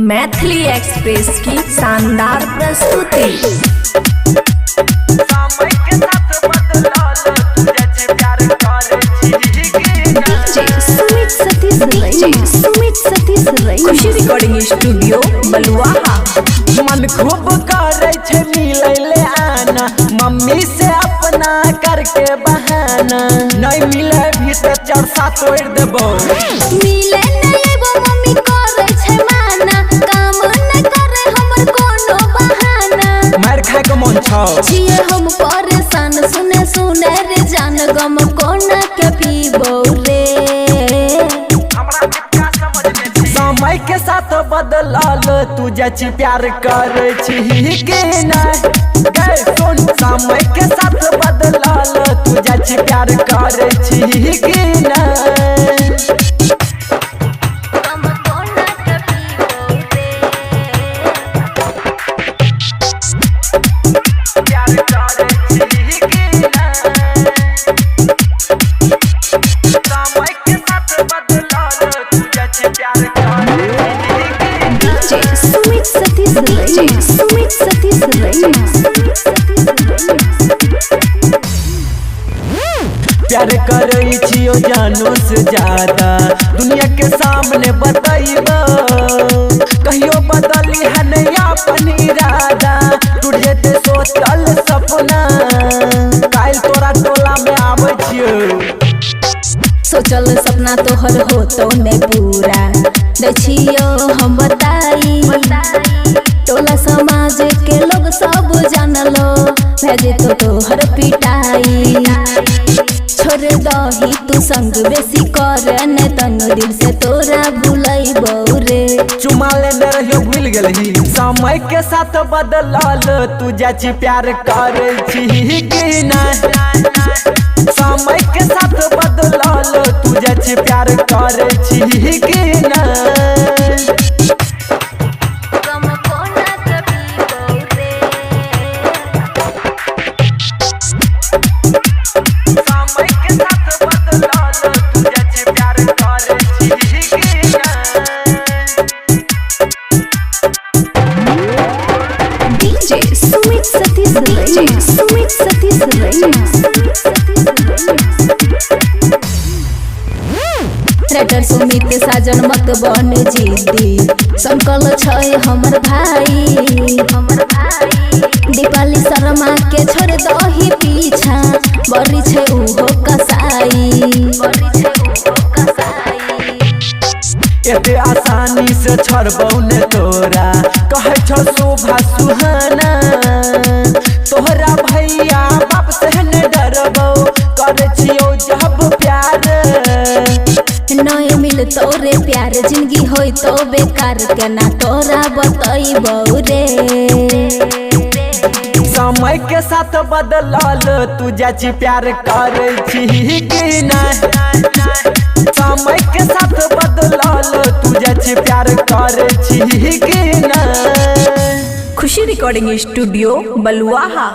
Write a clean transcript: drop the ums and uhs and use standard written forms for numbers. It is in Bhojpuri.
मैथिली एक्सप्रेस की शानदार प्रस्तुति। खुशी रिकॉर्डिंग स्टूडियो बलुआहा। मन खूब करे छे मिले ले आना, मम्मी से अपना करके बहाना। नहीं मिले भी तो चरसा तोड़ देबो। मिले नहीं एबो मम्मी करे छे माना, काम न करे हमर कोनो बहाना। मार खाए के मन छौ छिए हम परेशान, सुने सुने रे जान गम कोना के पीबो रे। समय के साथ बदलाल तू जच प्यार करे छी के ना। गए सुन समय के साथ बदलाल तू जच प्यार करे छी के ना। गम कोना के पीबो रे। प्यार करे छी के ना। समय के साथ बदलाल तू जच प्यार करे प्यार करे छियो जानो से ज्यादा, दुनिया के सामने बताइबो। कहियो बदली है नहीं अपन इरादा, टूट जेते सोचल सपना। काल तोरा टोला में आवे छियो। सोचल सपना तोहर हो तो नहीं पूरा देखियो हम बताई। टोला समाज के लोग सब जानलो, भेजे तो तोहर पिटाई। छोड़ दही तू संग बेसी कर न तनु दिल से तोरा भूलैबो रे। चुमा लेने रहियो भूल गेलही। समय के साथ बदलाल तू जच प्यार करे छी कि ना। समय के साथ बदलाल तू जच प्यार करे छी कि ना। गम कोना के पीबो रे। समय के साथ बदलाल तू जच प्यार करे छी कि ना। राइटर सुमित साजन मत बन जिद्दी, संकल छै हमर भाई। दीपाली शर्मा के छोड़ दही पीछा, बड़ी छै उहो कसाई। एते आसानी से छोड़बौ ने तोरा, कहे छो शोभा सुहाना। तोहरा भैया बाप से न डरबौ, करे छियो जब प्यार। नहीं मिल तोरे प्यार, जिंदगी होई तो बेकार के ना तोरा बतैबो रे। समय के साथ बदलाल तू जच प्यार करे छी कि ना। समय के साथ बदलाल तू जच प्यार करे छी कि ना। खुशी रिकॉर्डिंग स्टूडियो बलुआहा।